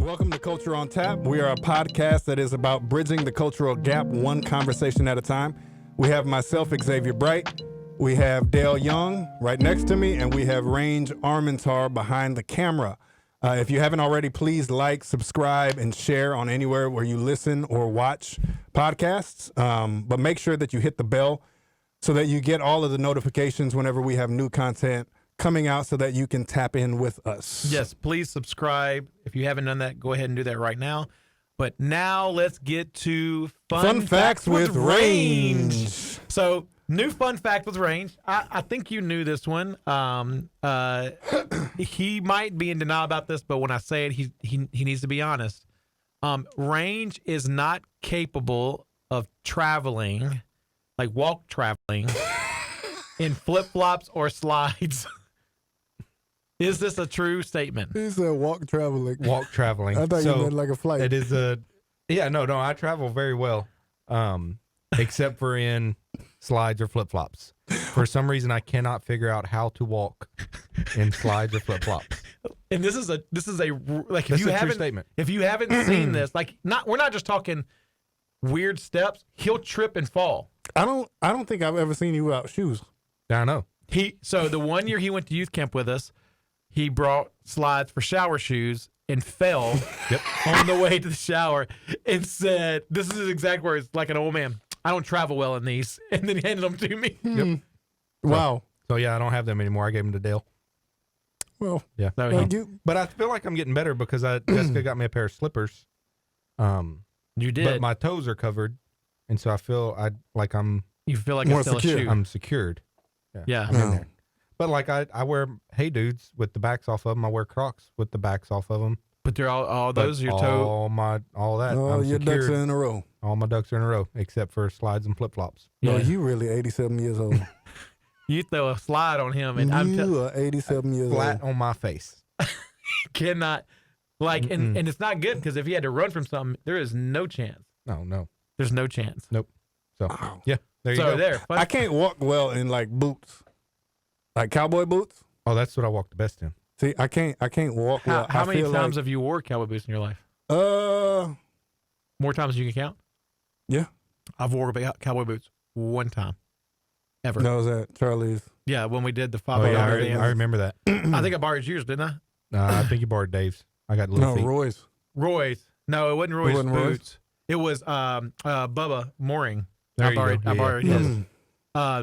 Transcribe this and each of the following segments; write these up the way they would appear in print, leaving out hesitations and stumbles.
Welcome to Culture on Tap. We are a podcast that is about bridging the cultural gap one conversation at a time. We have myself, Xavier Bright. We have Dale Young right next to me, and we have Range Armentar behind the camera. If you haven't already, please like, subscribe, and share on anywhere where you listen or watch podcasts. But make sure that you hit the bell so that you get all of the notifications whenever we have new content coming out so that you can tap in with us. Yes, please subscribe. If you haven't done that, go ahead and do that right now. But now let's get to Fun Facts with Range. So, new fun fact with Range. I think you knew this one. He might be in denial about this, but when I say it, he needs to be honest. Range is not capable of traveling, like walk traveling, in flip-flops or slides. Is this a true statement? He said walk traveling. Walk traveling. I thought you meant like a flight. It is a, no, I travel very well, except for in slides or flip-flops. For some reason, I cannot figure out how to walk in slides or flip-flops. And this is a like That's a true statement. If you haven't seen this, we're not just talking weird steps. He'll trip and fall. I don't think I've ever seen you without shoes. I know. So the one year he went to youth camp with us, he brought slides for shower shoes and fell on the way to the shower and said, "This is his exact words, like an old man. I don't travel well in these." And then he handed them to me. Yep. Wow. So yeah, I don't have them anymore. I gave them to Dale. Well, yeah. But I feel like I'm getting better because Jessica got me a pair of slippers. You did. But my toes are covered, and so I feel You feel like more it's still secure. a shoe. I'm secured. Yeah. I'm in there. But like I wear Hey Dudes with the backs off of them. I wear Crocs with the backs off of them. But they're all those your toe. All that. Oh, I'm your secured. ducks are in a row. All my ducks are in a row, except for slides and flip flops. Yeah. No, Yeah. you really 87 years old. You throw a slide on him, and you are 87 years flat old. on my face. cannot and it's not good because if he had to run from something, there is no chance. No. There's no chance. Nope. So Wow. yeah, there you go. I can't walk well in like boots, like cowboy boots. Oh, that's what I walk the best in. See, I can't walk well. How many feel times have you wore cowboy boots in your life? More times than you can count? Yeah. I've wore cowboy boots one time. Ever. That was at Charlie's. Yeah, when we did the Oh, $5 yeah, dance. I remember that. I think I borrowed yours, didn't I? I think you borrowed Dave's. I got little feet. Roy's. Roy's. No, it wasn't Roy's wasn't Roy's? boots. It was Bubba Mooring. There I you go. borrowed, I Yeah, borrowed yeah.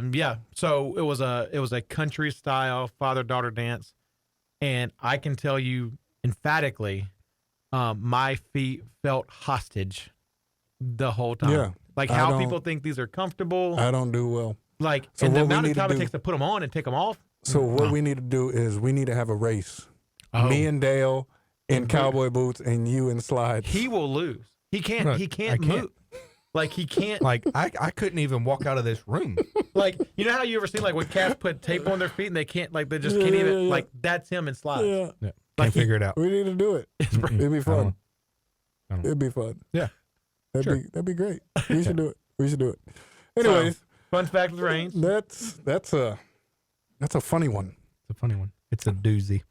his. Yeah. So it was a country style father-daughter dance. And I can tell you emphatically, my feet felt hostage the whole time. Yeah. Like how people think these are comfortable. I don't do well. Like, So and the what we amount of need to time it do- takes to put them on and take them off. So what we need to do is we need to have a race. Oh. Me and Dale in cowboy boots and you in slides. He will lose. He can't. Look, He can't I can't. move. Like he can't. Like I couldn't even walk out of this room. Like you know how you ever seen like when cats put tape on their feet and they can't they just can't even like that's him in slides. Yeah. Yeah, Like can't figure it out. We need to do it. It'd be fun. I don't- It'd be fun. Yeah. That'd be great. We should do it. We should do it. Anyways, Fun fact with Range. that's a funny one. It's a funny one. It's a doozy.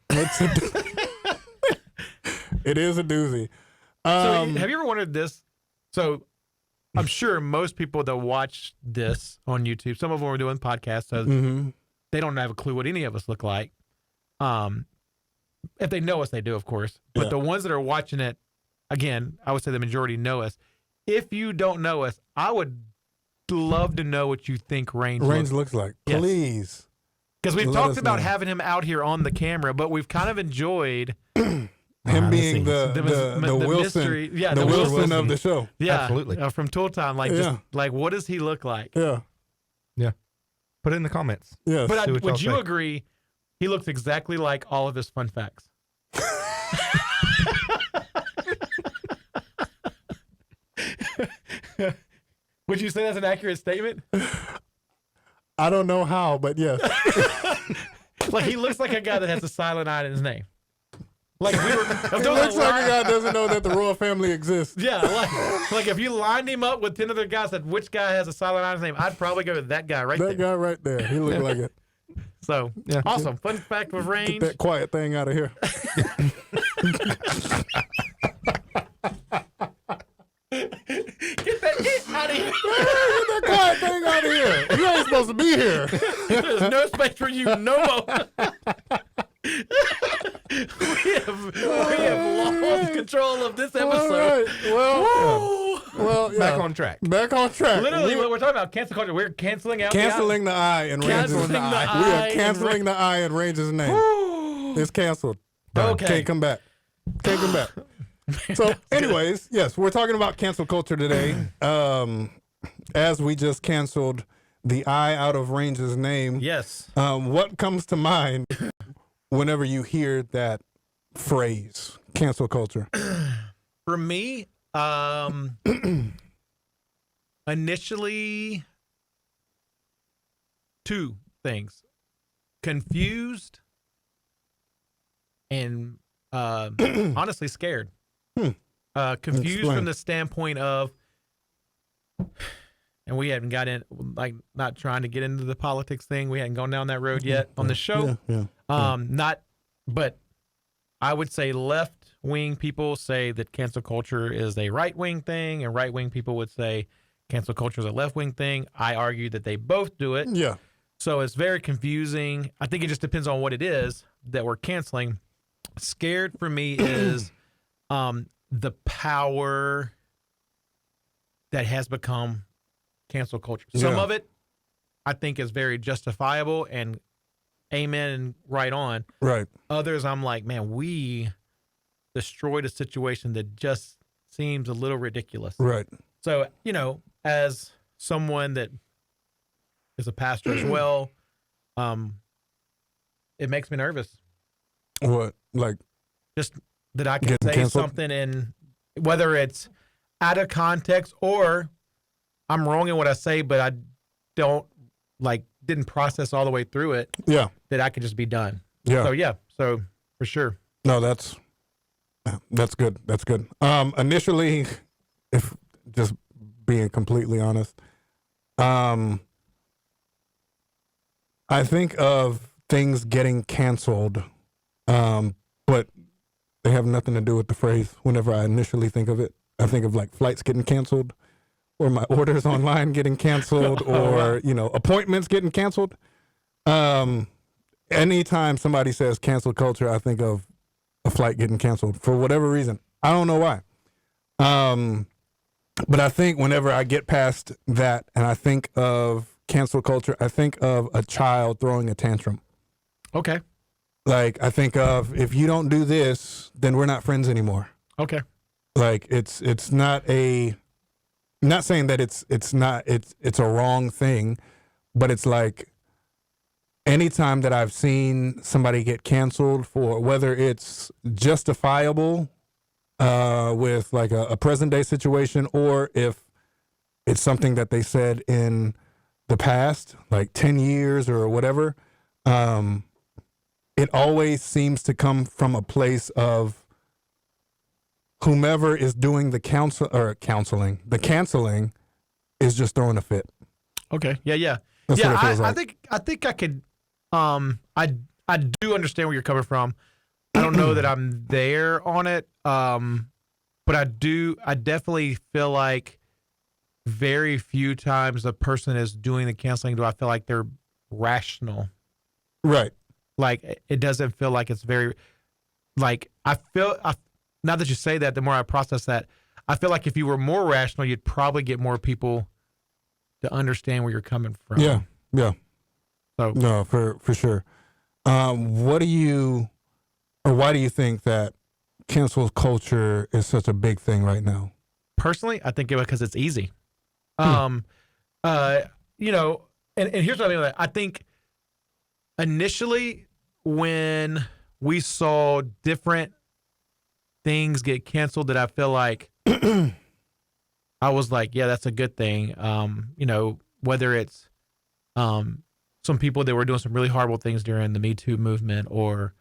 It is a doozy. So have you ever wondered this? So I'm sure most people that watch this on YouTube, some of them are doing podcasts, so they don't have a clue what any of us look like. If they know us, they do, of course. But the ones that are watching it, again, I would say the majority know us. If you don't know us, I would love to know what you think Range looks like. Yes. Please. Because we've Let talked us about know. having him out here on the camera, but we've kind of enjoyed Him Behind the being scenes. the Wilson, mystery. Yeah, the the Wilson Wilson. of the show. Yeah, Absolutely. From Tool Time, Yeah. what does he look like? Yeah. Put it in the comments. Yes. But See what would y'all you say. agree? He looks exactly like all of his fun facts. Would you say that's an accurate statement? I don't know how, but yes. Like he looks like a guy that has a silent I in his name. Like if we were, if He there was looks like a guy doesn't know that the royal family exists. Yeah, like if you lined him up with 10 other guys, said which guy has a silent I in his name, I'd probably go with that guy right That there. guy right there. He looked like it. So Yeah. awesome, fun fact with Get Range. that quiet thing out of here. supposed to be here. There's no space for you no more. we have lost control of this All episode. right. Well, yeah. Back on track. Back on track. Literally, what we're talking about, cancel culture. We're canceling out Canceling the I in Range's Canceling the name. I We are in canceling the I in Range's name. It's canceled. Okay. Can't come back. Can't come back. So, anyways, yes, we're talking about cancel culture today. As we just canceled the I out of Range's name. Yes. What comes to mind whenever you hear that phrase, cancel culture? For me, initially, two things: confused and honestly scared. Confused Explain. from the standpoint of, and we hadn't got in, like, not trying to get into the politics thing. We hadn't gone down that road yet on the show. Yeah. But I would say left wing people say that cancel culture is a right wing thing, and right wing people would say cancel culture is a left wing thing. I argue that they both do it. Yeah. So it's very confusing. I think it just depends on what it is that we're canceling. Scared for me is the power that has become cancel culture. Some Yeah. of it I think is very justifiable and amen and right on. Right. Others I'm like, man, we destroyed a situation that just seems a little ridiculous. Right. So, as someone that is a pastor as well, it makes me nervous. What? Like, Just that I can Getting say canceled? something, and whether it's out of context or I'm wrong in what I say, but I didn't process all the way through it, yeah. that I could just be done. Yeah. So for sure. No, that's good. That's good. Initially, if just being completely honest, I think of things getting canceled, but they have nothing to do with the phrase. Whenever I initially think of it, I think of like flights getting canceled, or my orders online getting canceled, or appointments getting canceled. Anytime somebody says cancel culture, I think of a flight getting canceled for whatever reason. I don't know why. But I think whenever I get past that and I think of cancel culture, I think of a child throwing a tantrum. Okay. Like, I think of, if you don't do this, then we're not friends anymore. Okay. Like, it's not not saying that it's a wrong thing, but it's like, anytime that I've seen somebody get canceled for, whether it's justifiable with like a present day situation, or if it's something that they said in the past, like 10 years or whatever, it always seems to come from a place of whomever is doing the canceling is just throwing a fit. Okay. Yeah. That's yeah. what it feels like. I think I could. I do understand where you're coming from. I don't know that I'm there on it. But I definitely feel like very few times the person is doing the canceling do I feel like they're rational. Right. Like, it doesn't feel like it's very, like, now that you say that, the more I process that, I feel like if you were more rational, you'd probably get more people to understand where you're coming from. Yeah. So No, for sure. Why do you think that cancel culture is such a big thing right now? personally, I think because it's easy. And here's what I mean by that. I think initially when we saw different things get canceled, that I feel like I was like, yeah, that's a good thing. Whether it's some people that were doing some really horrible things during the Me Too movement, or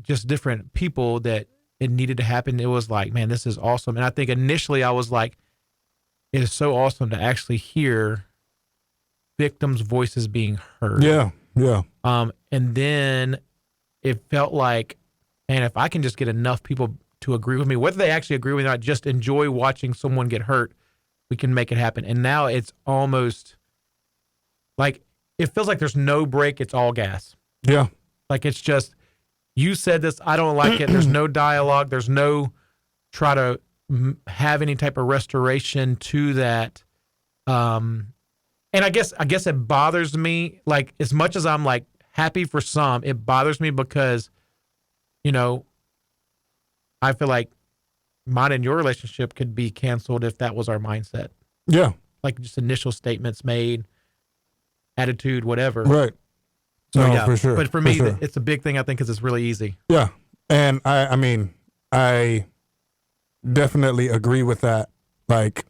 just different people that it needed to happen. It was like, man, this is awesome. And I think initially I was like, it is so awesome to actually hear victims' voices being heard. Yeah. And then it felt like, man, if I can just get enough people to agree with me, whether they actually agree with me or not, just enjoy watching someone get hurt, we can make it happen. And now it's almost Like it feels like there's no break. It's all gas. Yeah. Like it's just, you said this, I don't like it. There's no dialogue. There's no try to have any type of restoration to that. And I guess it bothers me. Like as much as I'm like happy for some, it bothers me because, I feel like mine and your relationship could be canceled if that was our mindset. Yeah. Like just initial statements made, attitude, whatever. Right. So, no, yeah. for sure. But for me, sure. it's a big thing, I think, because it's really easy. Yeah. And I mean, I definitely agree with that. Like,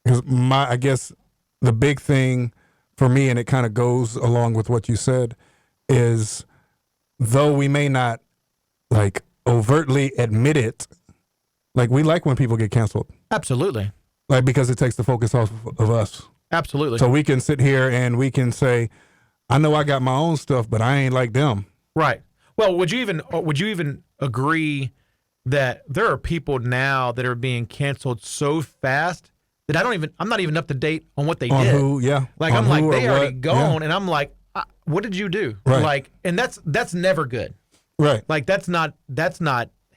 because I guess the big thing for me, and it kind of goes along with what you said, is though we may not like overtly admit it, like we like when people get canceled. Absolutely. Like, because it takes the focus off of us. Absolutely. So we can sit here and we can say, I know I got my own stuff, but I ain't like them. Right. Well, would you even agree that there are people now that are being canceled so fast that I'm not even up to date on what they On did. who, yeah. Like on I'm like, who or they already what, gone, yeah. and I'm like, what did you do? Right. Like, and that's never good. Right. Like that's not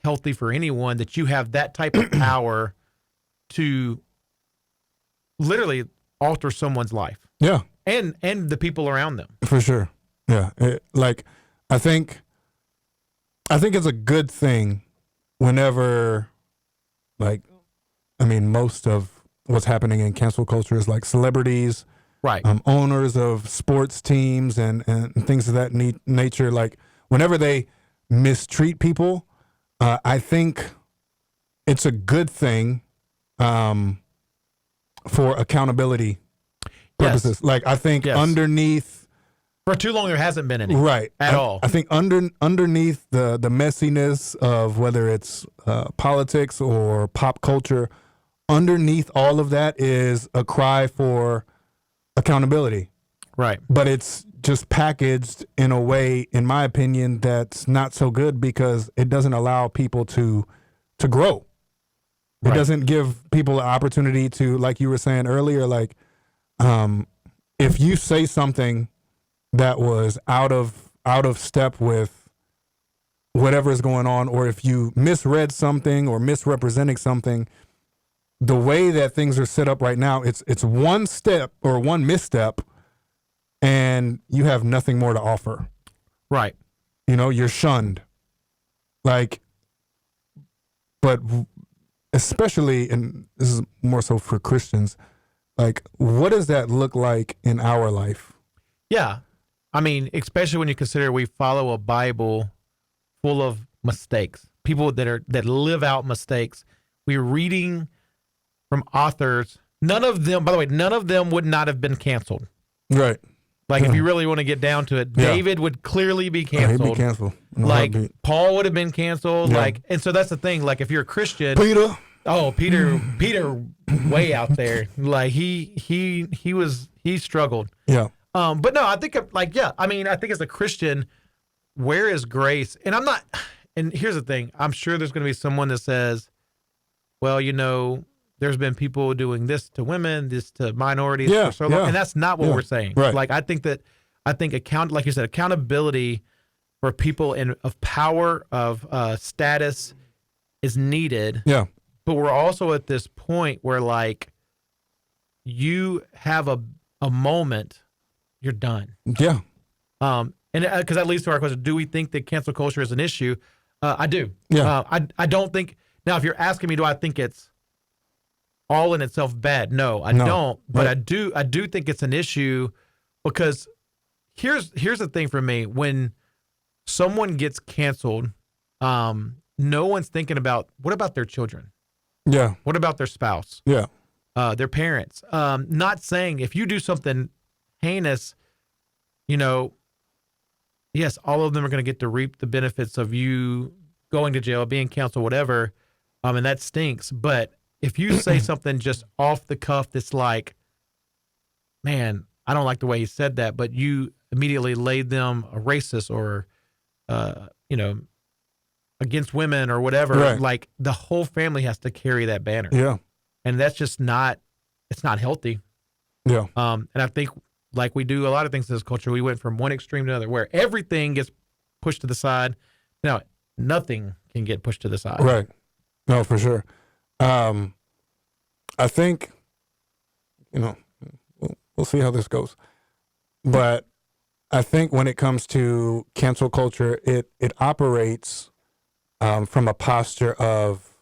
healthy for anyone that you have that type of power to literally alter someone's life. Yeah. And the people around them. For sure. Yeah. I think it's a good thing whenever, like, I mean, most of what's happening in cancel culture is like celebrities, Right. Owners of sports teams and things of that nature. Like, whenever they mistreat people, I think it's a good thing for accountability purposes. Yes. Like, I think Yes. underneath, For too long, there hasn't been any. right, At all. I think underneath the messiness of whether it's politics or pop culture, underneath all of that is a cry for accountability. Right. But it's just packaged in a way, in my opinion, that's not so good because it doesn't allow people to grow. It Right. doesn't give people an opportunity to, like you were saying earlier, like if you say something that was out of step with whatever is going on, or if you misread something or misrepresenting something, the way that things are set up right now, it's one step or one misstep, and you have nothing more to offer. Right. You're shunned. Like, but especially, and this is more so for Christians, like, what does that look like in our life? Yeah. I mean, especially when you consider we follow a Bible full of mistakes, people that live out mistakes. We're reading from authors. None of them, by the way, would not have been canceled. Right. Like, if you really want to get down to it, Yeah. David would clearly be He'd canceled. be canceled. in a Like, heartbeat. Paul would have been canceled. Yeah. Like, and so that's the thing. Like, if you're a Christian, Peter. Peter, way out there. Like, he struggled. Yeah. But no, I think I think as a Christian, where is grace? And and here's the thing. I'm sure there's going to be someone that says, well, there's been people doing this to women, this to minorities Yeah, for so long. yeah, And that's not what yeah, we're saying. right. Like, like you said, accountability for people of power, of status is needed. Yeah. But we're also at this point where, like, you have a moment, you're done. Yeah. And because that leads to our question: do we think that cancel culture is an issue? I do. Yeah. I don't think. Now, if you're asking me, do I think it's all in itself bad? No, I No. don't. But Right. I do think it's an issue because here's the thing for me: when someone gets canceled, no one's thinking about what about their children, Yeah. what about their spouse, Yeah. their parents. Not saying if you do something heinous, yes, all of them are going to get to reap the benefits of you going to jail, being canceled, whatever. And that stinks. But if you say something just off the cuff that's like, man, I don't like the way he said that, but you immediately laid them a racist or, against women or whatever, Right. like the whole family has to carry that banner. Yeah. And that's just it's not healthy. Yeah. And I think like we do a lot of things in this culture. We went from one extreme to another, where everything gets pushed to the side. Now, nothing can get pushed to the side. Right. No, for sure. I think, we'll see how this goes. But I think when it comes to cancel culture, it operates from a posture of,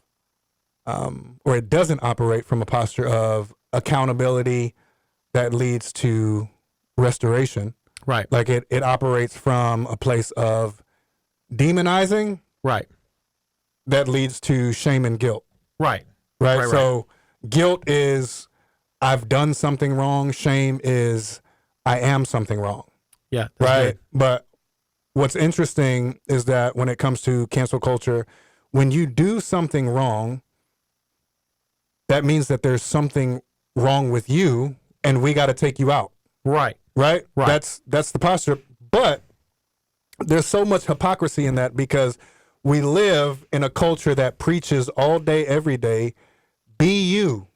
or it doesn't operate from a posture of accountability that leads to restoration. Right. Like it operates from a place of demonizing. Right. That leads to shame and guilt. Right. Right. So guilt is I've done something wrong. Shame is I am something wrong. Yeah. Right. Good. But what's interesting is that when it comes to cancel culture, when you do something wrong, that means that there's something wrong with you and we got to take you out. Right. Right. Right. That's the posture. But there's so much hypocrisy in that because we live in a culture that preaches all day, every day, be you.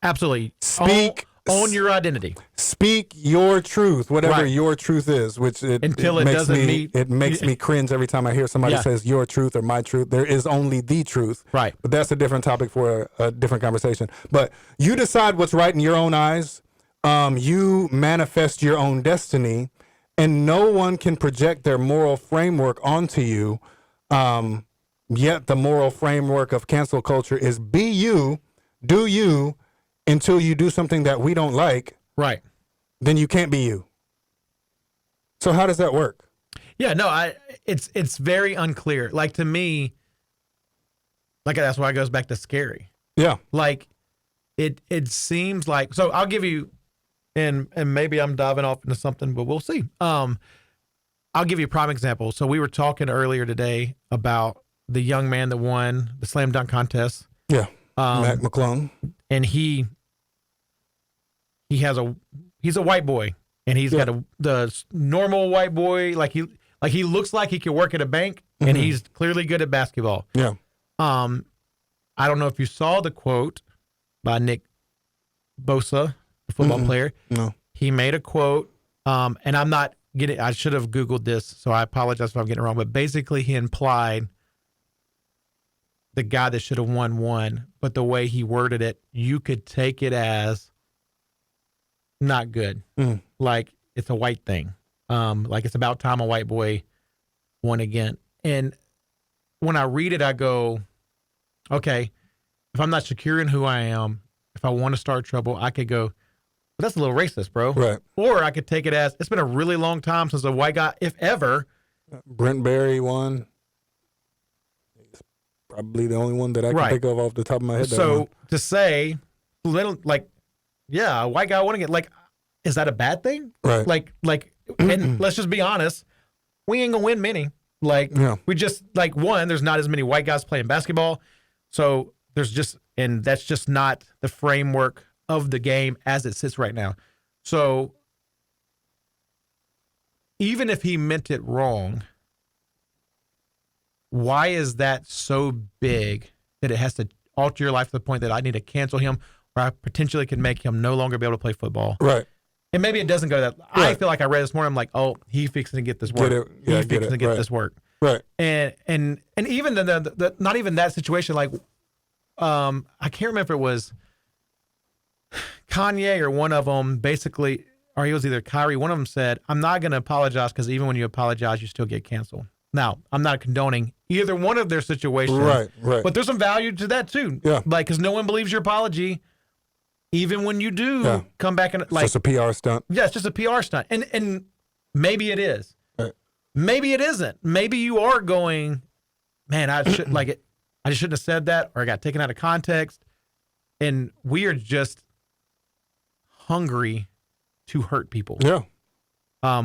Absolutely. Speak. Own your identity. Speak your truth, whatever Right. your truth is, which Until it makes doesn't me, meet- it makes me cringe every time I hear somebody Yeah. says your truth or my truth. There is only the truth. Right. But that's a different topic for a different conversation. But you decide what's right in your own eyes. You manifest your own destiny, and no one can project their moral framework onto you. Yet the moral framework of cancel culture is be you, do you, until you do something that we don't like, Right. then you can't be you. So how does that work? Yeah, no, it's very unclear. Like to me, like that's why it goes back to scary. Yeah. Like it seems like, so I'll give you, and maybe I'm diving off into something, but we'll see. I'll give you a prime example. So we were talking earlier today about the young man that won the slam dunk contest. Yeah. Mac McClung. And he's a white boy, and he's got the normal white boy, like he looks like he could work at a bank, and he's clearly good at basketball. Yeah. I don't know if you saw the quote by Nick Bosa, the football player. No. He made a quote, and I'm not getting. I should have Googled this, so I apologize if I'm getting it wrong. But basically, he implied the guy that should have won, but the way he worded it, you could take it as not good. Like it's a white thing. Like it's about time a white boy won again. And when I read it, I go, okay, if I'm not secure in who I am, if I want to start trouble, I could go, well, that's a little racist, bro. Right. Or I could take it as it's been a really long time since a white guy, if ever. Brent Berry won. He's probably the only one that I can Right. think of off the top of my head. that So won. to say, little like, yeah, a white guy won again. Like, is that a bad thing? Right. Like, and let's just be honest, we ain't gonna win many. Like, Yeah. we just like one. There's not as many white guys playing basketball, so there's just, and that's just not the framework of the game as it sits right now. So even if he meant it wrong, why is that so big that it has to alter your life to the point that I need to cancel him, or I potentially can make him no longer be able to play football? Right. And maybe it doesn't go to that. I Right. feel like I read this morning. I'm like, oh, he fixing to get this work. Get it. Yeah, He's get fixing it. to get Right. this work. Right. And even the not even that situation. Like, I can't remember if it was Kanye or one of them. Basically, or he was either Kyrie. One of them said, "I'm not going to apologize because even when you apologize, you still get canceled." Now, I'm not condoning either one of their situations. Right. Right. But there's some value to that too. Yeah. Like, because no one believes your apology, even when you do Yeah. come back and It's like, just a PR stunt. yeah, it's just a PR stunt. And maybe it is. Right. Maybe it isn't. Maybe you are going, man, I should like it. I just shouldn't have said that, or I got taken out of context. And we are just hungry to hurt people. Yeah.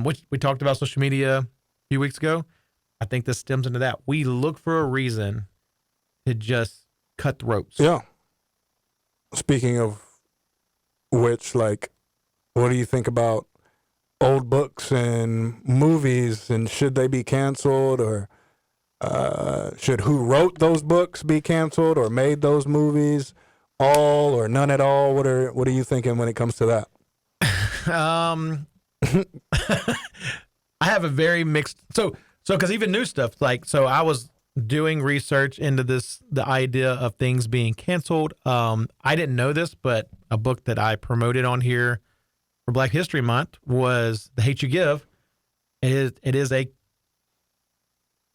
Which we talked about social media a few weeks ago. I think this stems into that. We look for a reason to just cut throats. Yeah. Speaking of which, like, what do you think about old books and movies, and should they be canceled, or should who wrote those books be canceled, or made those movies, all or none at all? What are you thinking when it comes to that? I have a very mixed. So because even new stuff so I was doing research into the idea of things being canceled. I didn't know this, but a book that I promoted on here for Black History Month was The Hate You Give. It is a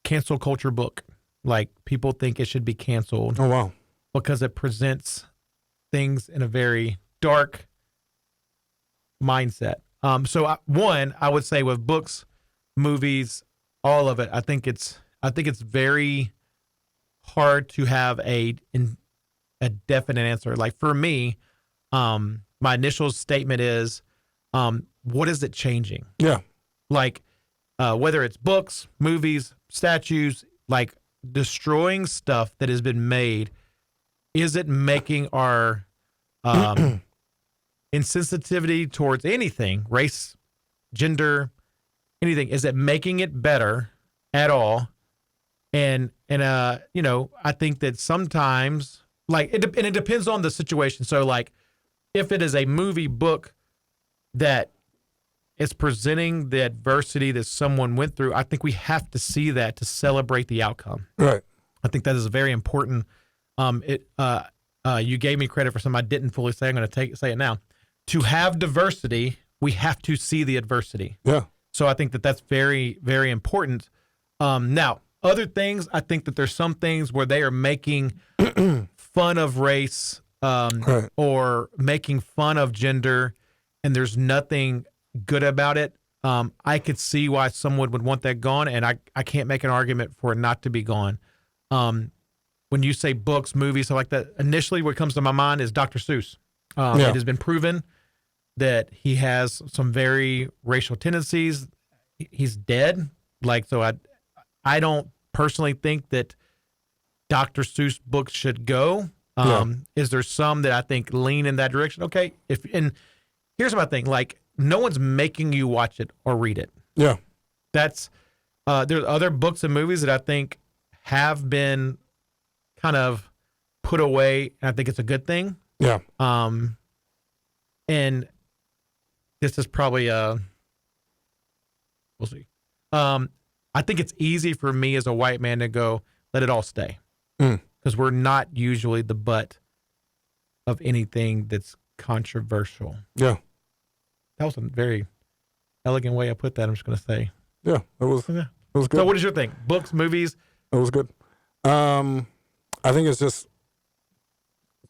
cancel culture book. Like, people think it should be canceled. Oh, wow. Because it presents things in a very dark mindset. So I would say with books, movies, all of it, I think it's very hard to have a definite answer. Like, for me, my initial statement is, what is it changing? Yeah. Like, whether it's books, movies, statues, like destroying stuff that has been made, is it making our insensitivity towards anything, race, gender, anything, is it making it better at all? And I think that sometimes, like, it depends on the situation. So, like, if it is a movie book that is presenting the adversity that someone went through, I think we have to see that to celebrate the outcome. Right. I think that is very important. You gave me credit for something I didn't fully say. I'm going to say it now. To have diversity, we have to see the adversity. Yeah. So I think that that's very, very important. Now, other things, I think that there's some things where they are making fun of race, right, or making fun of gender, and there's nothing good about it. I could see why someone would want that gone, and I can't make an argument for it not to be gone. When you say books, movies, stuff like that, initially what comes to my mind is Dr. Seuss. It has been proven that he has some very racial tendencies. He's dead. So I don't personally think that Dr. Seuss books should go. Is there some that I think lean in that direction? Okay. And here's my thing. Like, no one's making you watch it or read it. Yeah. There's other books and movies that I think have been kind of put away, and I think it's a good thing. Yeah. And this is probably we'll see. I think it's easy for me as a white man to go, let it all stay. Because we're not usually the butt of anything that's controversial. Yeah. That was a very elegant way I put that. I'm just going to say. Yeah, it was good. So what is your thing? Books, movies? It was good. I think it's just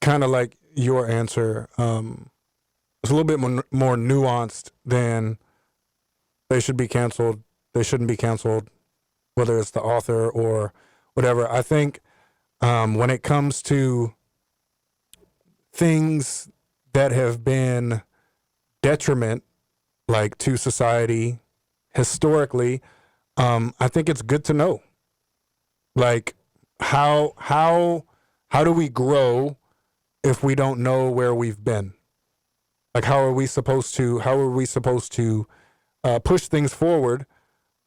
kind of like your answer. It's a little bit more nuanced than they should be canceled, they shouldn't be canceled, whether it's the author or whatever. I think when it comes to things that have been detriment, like, to society historically, I think it's good to know, like, how do we grow if we don't know where we've been? Like, how are we supposed to push things forward,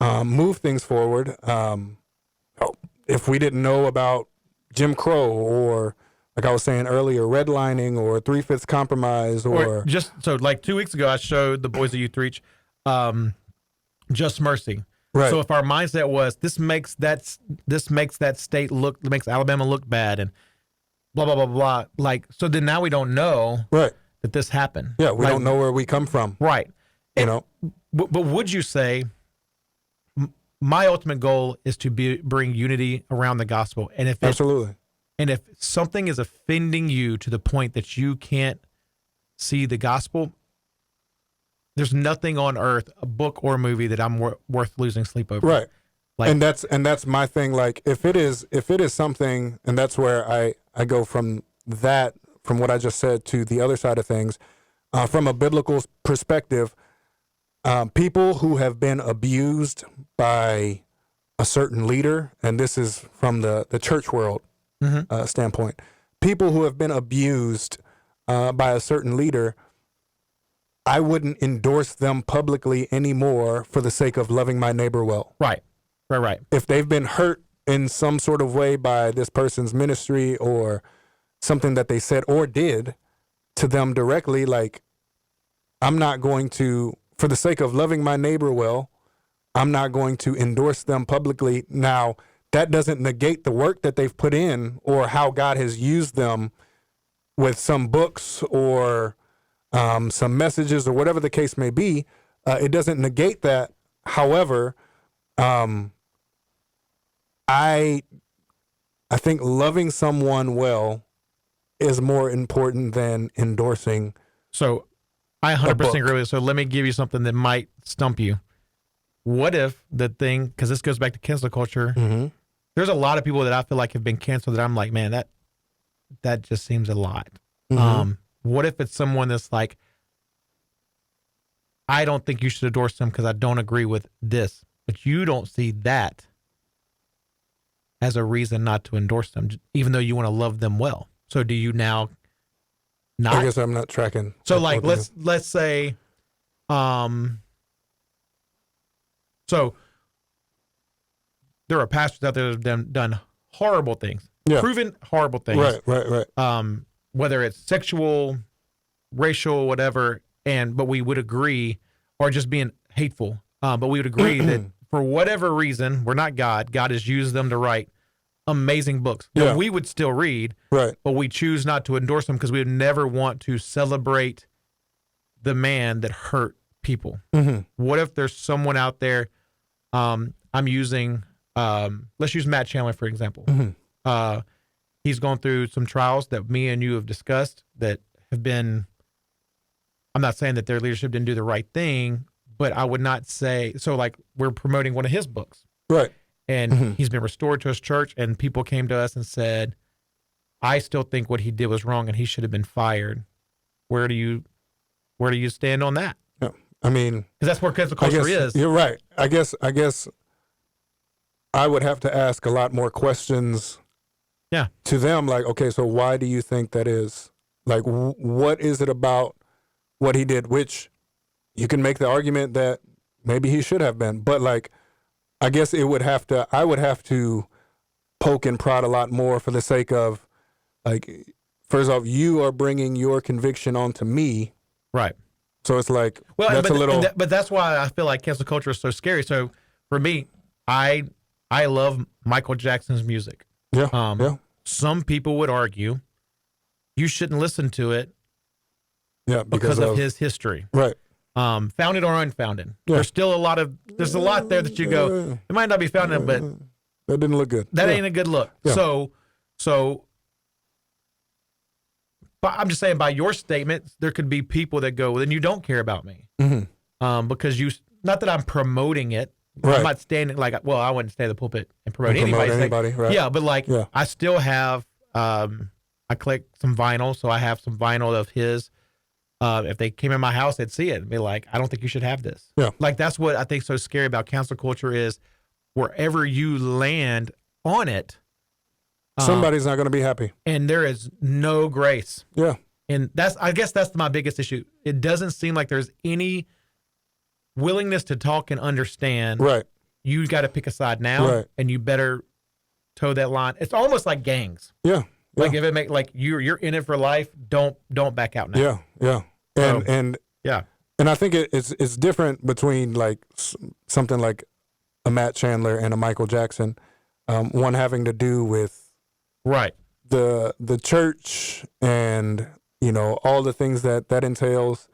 move things forward, if we didn't know about Jim Crow, or, like I was saying earlier, redlining, or 3/5 compromise, or just so, like, 2 weeks ago, I showed the Boys of Youth Reach, Just Mercy. Right. So if our mindset was this makes that state makes Alabama look bad, and blah blah blah blah, like, so then now we don't know right, that this happened. Yeah, we don't know where we come from. Right. But would you say my ultimate goal is to bring unity around the gospel? And absolutely. And if something is offending you to the point that you can't see the gospel, there's nothing on earth, a book or a movie, that I'm worth losing sleep over. Right. Like, and that's my thing. Like, if it is something, and that's where I go from what I just said to the other side of things, from a biblical perspective, people who have been abused by a certain leader, and this is from the church world standpoint, people who have been abused by a certain leader, I wouldn't endorse them publicly anymore for the sake of loving my neighbor well. Right. If they've been hurt in some sort of way by this person's ministry, or something that they said or did to them directly, like, I'm not going to, for the sake of loving my neighbor well, I'm not going to endorse them publicly. Now, that doesn't negate the work that they've put in or how God has used them with some books or some messages or whatever the case may be. It doesn't negate that. However, I think loving someone well is more important than endorsing. So I 100% agree with you. So let me give you something that might stump you. What if the thing, because this goes back to cancel culture, there's a lot of people that I feel like have been canceled that I'm like, man, that just seems a lot. What if it's someone that's like, I don't think you should endorse them because I don't agree with this, but you don't see that as a reason not to endorse them, even though you want to love them well. So do you now not? I guess I'm not tracking. So like, let's say, so there are pastors out there that have done horrible things, proven horrible things. Right. Whether it's sexual, racial, whatever, but we would agree, or just being hateful, but we would agree that for whatever reason, we're not God. God has used them to write amazing books that we would still read, right? But we choose not to endorse them because we would never want to celebrate the man that hurt people. What if there's someone out there? I'm using, let's use Matt Chandler for example. He's gone through some trials that me and you have discussed that have been. I'm not saying that their leadership didn't do the right thing, but I would not say so. Like we're promoting one of his books, right? And he's been restored to his church, and people came to us and said, "I still think what he did was wrong, and he should have been fired." Where do you stand on that? Yeah, I mean, because that's where cancel culture is. You're right. I guess I would have to ask a lot more questions. Yeah. To them, like, okay, so why do you think that is? Like, what is it about what he did? Which you can make the argument that maybe he should have been, but like, I guess I would have to poke and prod a lot more for the sake of, like, first off, you are bringing your conviction onto me, right? So it's like, well, that's a little. But that's why I feel like cancel culture is so scary. So for me, I love Michael Jackson's music. Yeah. Some people would argue you shouldn't listen to it. Yeah, because of his history. Right. Founded or unfounded. Yeah. There's a lot there that you go, it might not be founded, but that didn't look good. That ain't a good look. Yeah. So but I'm just saying by your statement, there could be people that go, well, then you don't care about me. Because not that I'm promoting it. Right. I'm not standing like, well, I wouldn't stay in the pulpit and promote anybody. Right. Yeah, but like, I still have, I collect some vinyl, so I have some vinyl of his. If they came in my house, they'd see it and be like, I don't think you should have this. Yeah. Like, that's what I think is so scary about cancel culture is wherever you land on it. Somebody's not going to be happy. And there is no grace. Yeah. And I guess that's my biggest issue. It doesn't seem like there's any willingness to talk and understand. Right. You got to pick a side now, and you better toe that line. It's almost like gangs. Yeah. Like if it make like you're in it for life, don't back out now. Yeah. And I think it's different between like something like a Matt Chandler and a Michael Jackson, one having to do with the church and all the things that entails.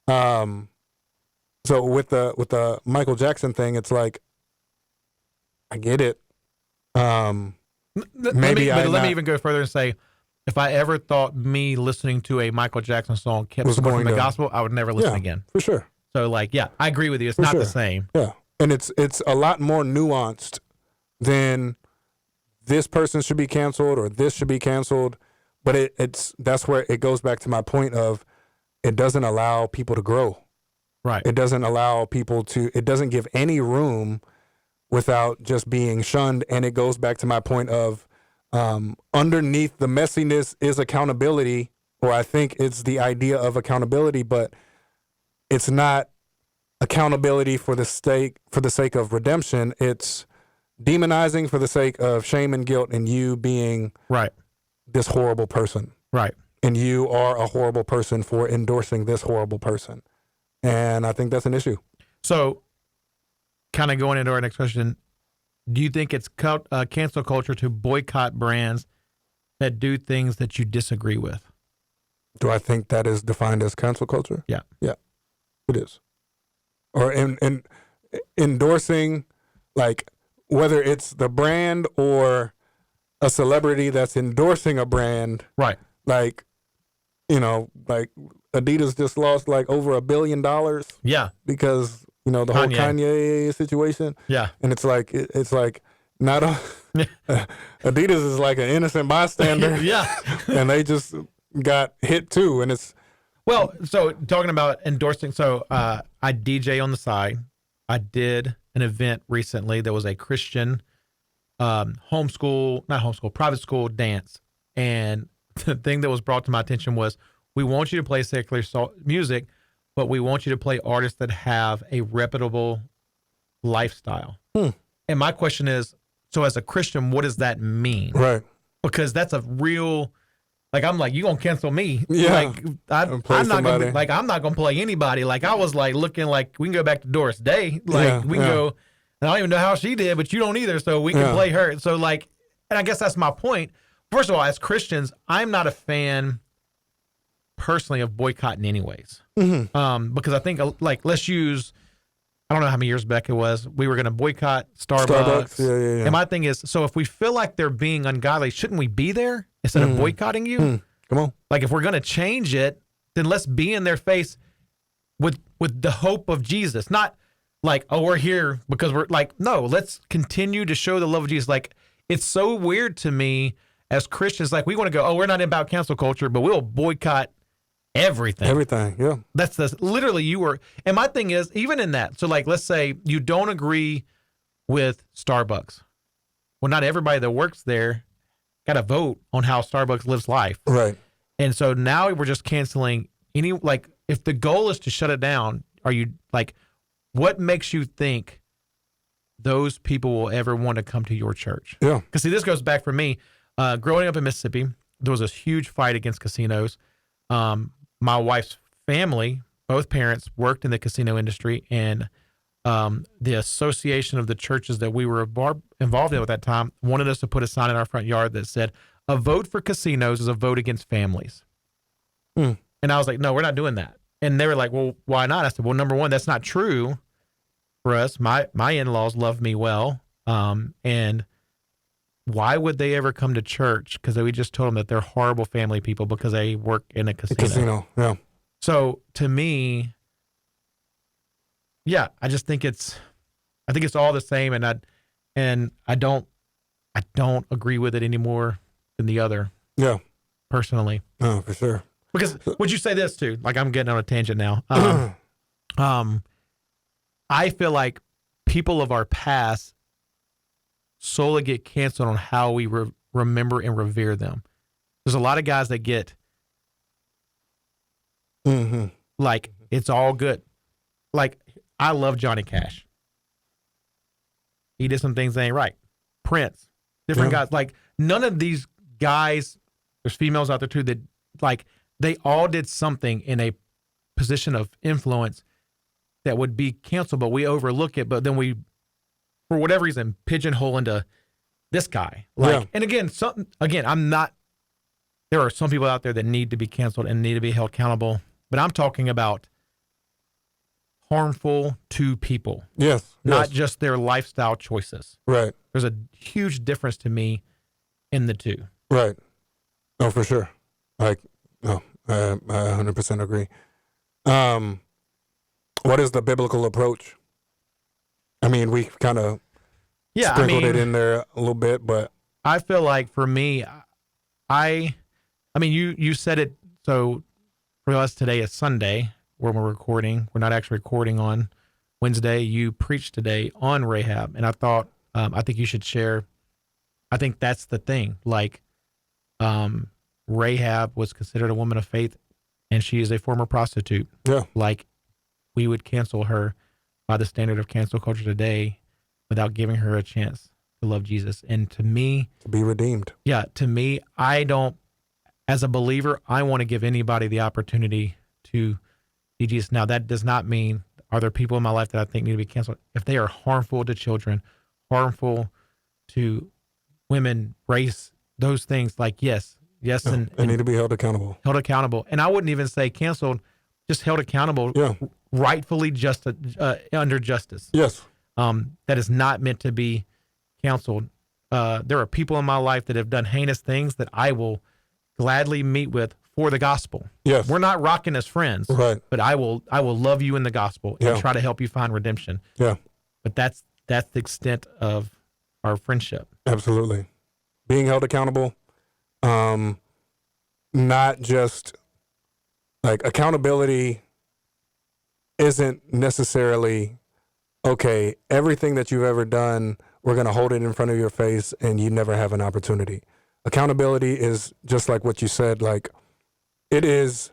So with the Michael Jackson thing, it's like I get it. Let me even go further and say, if I ever thought me listening to a Michael Jackson song kept supporting the gospel, I would never listen again. For sure. So like, I agree with you. It's not the same. Yeah. And it's a lot more nuanced than this person should be canceled or this should be canceled. But that's where it goes back to my point of it doesn't allow people to grow. Right. It doesn't allow people it doesn't give any room without just being shunned. And it goes back to my point of underneath the messiness is accountability, or I think it's the idea of accountability, but it's not accountability for the sake of redemption. It's demonizing for the sake of shame and guilt and you being this horrible person. Right. And you are a horrible person for endorsing this horrible person. And I think that's an issue. So, kind of going into our next question, do you think it's cancel culture to boycott brands that do things that you disagree with? Do I think that is defined as cancel culture? Yeah. Yeah, it is. Or in endorsing, like, whether it's the brand or a celebrity that's endorsing a brand. Right. Like, like Adidas just lost like over $1 billion. Yeah. Because, the whole Kanye situation. Yeah. And it's like not a, Adidas is like an innocent bystander. Yeah. And they just got hit too. And it's, well, so talking about endorsing, so I DJ on the side. I did an event recently that was a Christian private school dance. And the thing that was brought to my attention was, we want you to play secular music, but we want you to play artists that have a reputable lifestyle. And my question is, so as a Christian, what does that mean? right. Because that's a real, like, I'm like, you gonna cancel me? Yeah. Like, I'm not gonna I'm not gonna play anybody. Like, I was like looking like we can go back to Doris Day. Like, we can go. And I don't even know how she did, but you don't either. So we can play her. So like, and I guess that's my point. First of all, as Christians, I'm not a fan personally of boycotting anyways. Because I think, like, let's use, I don't know how many years back it was, we were going to boycott Starbucks. Yeah. And my thing is, so if we feel like they're being ungodly, shouldn't we be there instead of boycotting you? Come on. Like, if we're going to change it, then let's be in their face with the hope of Jesus. Not like, oh, we're here because we're like, no, let's continue to show the love of Jesus. Like, it's so weird to me as Christians, like, we want to go, oh, we're not about cancel culture, but we'll boycott everything. Yeah. That's literally you were. And my thing is, even in that, so like, let's say you don't agree with Starbucks. Well, not everybody that works there got to vote on how Starbucks lives life. Right. And so now we're just canceling any, like, if the goal is to shut it down, are you like, what makes you think those people will ever want to come to your church? Yeah. Because see, this goes back for me. Growing up in Mississippi, there was this huge fight against casinos. My wife's family, both parents, worked in the casino industry, and the association of the churches that we were involved in at that time wanted us to put a sign in our front yard that said, "A vote for casinos is a vote against families." And I was like, no, we're not doing that. And they were like, well, why not? I said, well, number one, that's not true for us. My in-laws love me well. And why would they ever come to church? Because we just told them that they're horrible family people because they work in a casino. Yeah. So to me, yeah, I just think it's all the same, and I don't agree with it any more than the other. Yeah. Personally. Oh, for sure. Because would you say this too? Like, I'm getting on a tangent now. I feel like people of our past solely get canceled on how we remember and revere them. There's a lot of guys that get like, it's all good. Like, I love Johnny Cash. He did some things that ain't right. Prince, different guys. Like, none of these guys, there's females out there too that, like, they all did something in a position of influence that would be canceled, but we overlook it. But then we, for whatever reason, pigeonhole into this guy. Like, and again, I'm not, there are some people out there that need to be canceled and need to be held accountable, but I'm talking about harmful to people. Yes. Not just their lifestyle choices. Right. There's a huge difference to me in the two. Right. Oh, for sure. Like, no, I 100% agree. What is the biblical approach? I mean, we kind of sprinkled it in there a little bit, but I feel like for me, I mean, you said it. So for us, today is Sunday when we're recording. We're not actually recording on Wednesday. You preached today on Rahab, and I thought, I think you should share. I think that's the thing. Like, Rahab was considered a woman of faith, and she is a former prostitute. Yeah. Like, we would cancel her by the standard of cancel culture today without giving her a chance to love Jesus. And to me, to be redeemed. Yeah. To me, I don't, as a believer, I want to give anybody the opportunity to need Jesus. Now, that does not mean, are there people in my life that I think need to be canceled? If they are harmful to children, harmful to women, race, those things, like, yes, they need to be held accountable. Held accountable. And I wouldn't even say canceled, just held accountable, rightfully just under justice. Yes. That is not meant to be canceled. There are people in my life that have done heinous things that I will gladly meet with for the gospel. Yes. We're not rocking as friends, right? But I will love you in the gospel and try to help you find redemption. Yeah. But that's the extent of our friendship. Absolutely. Being held accountable, not just like accountability isn't necessarily, okay, everything that you've ever done, we're going to hold it in front of your face and you never have an opportunity. Accountability is just like what you said, like it is,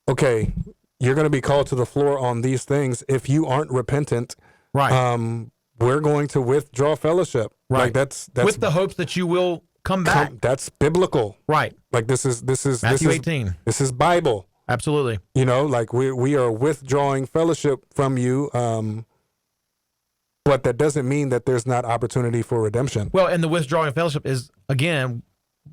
okay, you're going to be called to the floor on these things. If you aren't repentant, right, we're going to withdraw fellowship. Right. Like that's with the hopes that you will come back. That's biblical. Right. Like this is Matthew 18. This is Bible. Absolutely. You know, like we are withdrawing fellowship from you. But that doesn't mean that there's not opportunity for redemption. Well, and the withdrawing fellowship is, again,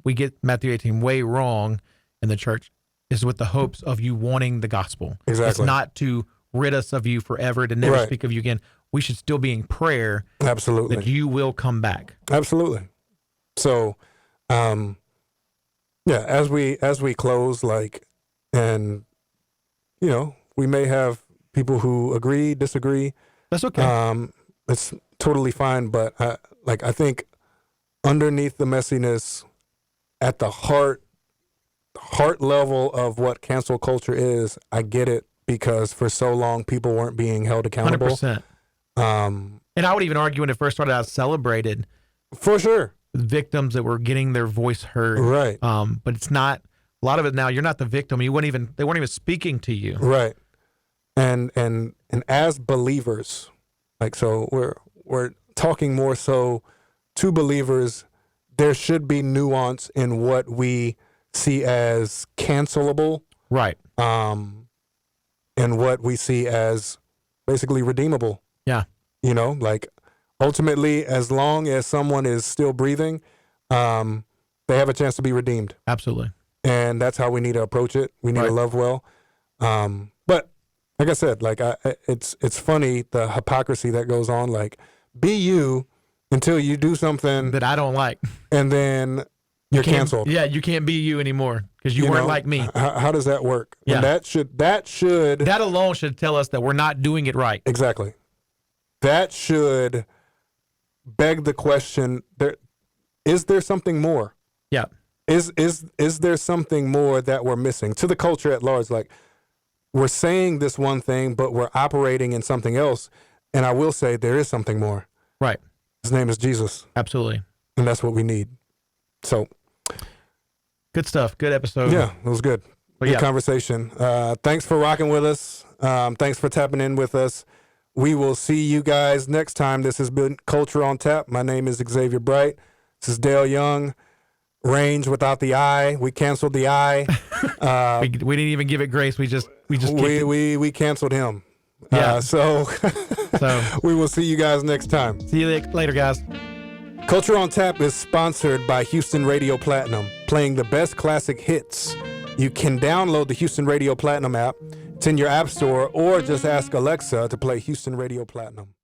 we get Matthew 18 way wrong in the church, is with the hopes of you wanting the gospel. Exactly. It's not to rid us of you forever, to never Right. speak of you again. We should still be in prayer. Absolutely. That you will come back. Absolutely. So, as we close, like, and, you know, we may have people who agree, disagree. That's okay. It's totally fine, but I think underneath the messiness, at the heart level of what cancel culture is, I get it, because for so long people weren't being held accountable. 100%. And I would even argue when it first started out, celebrated for sure victims that were getting their voice heard. Right. But it's not, a lot of it now, you're not the victim. They weren't even speaking to you. Right. And as believers, like, so we're talking more so to believers, there should be nuance in what we see as cancelable. Right. And what we see as basically redeemable. Yeah. You know, like ultimately, as long as someone is still breathing, they have a chance to be redeemed. Absolutely. And that's how we need to approach it. We need to love well. But like I said, like it's funny, the hypocrisy that goes on. Like, be you until you do something that I don't like, and then you're canceled. Yeah, you can't be you anymore because you weren't like me. How does that work? Yeah. And that alone should tell us that we're not doing it right. Exactly. That should beg the question: is there something more? Yeah. Is there something more that we're missing to the culture at large? Like, we're saying this one thing, but we're operating in something else. And I will say there is something more. Right. His name is Jesus. Absolutely. And that's what we need. So. Good stuff. Good episode. Yeah, it was good. Good conversation. Thanks for rocking with us. Thanks for tapping in with us. We will see you guys next time. This has been Culture on Tap. My name is Xavier Bright. This is Dale Young. Range without the I. We canceled the I. We didn't even give it grace. We canceled him. Yeah. So we will see you guys next time. See you later, guys. Culture on Tap is sponsored by Houston Radio Platinum, playing the best classic hits. You can download the Houston Radio Platinum app. It's in your app store, or just ask Alexa to play Houston Radio Platinum.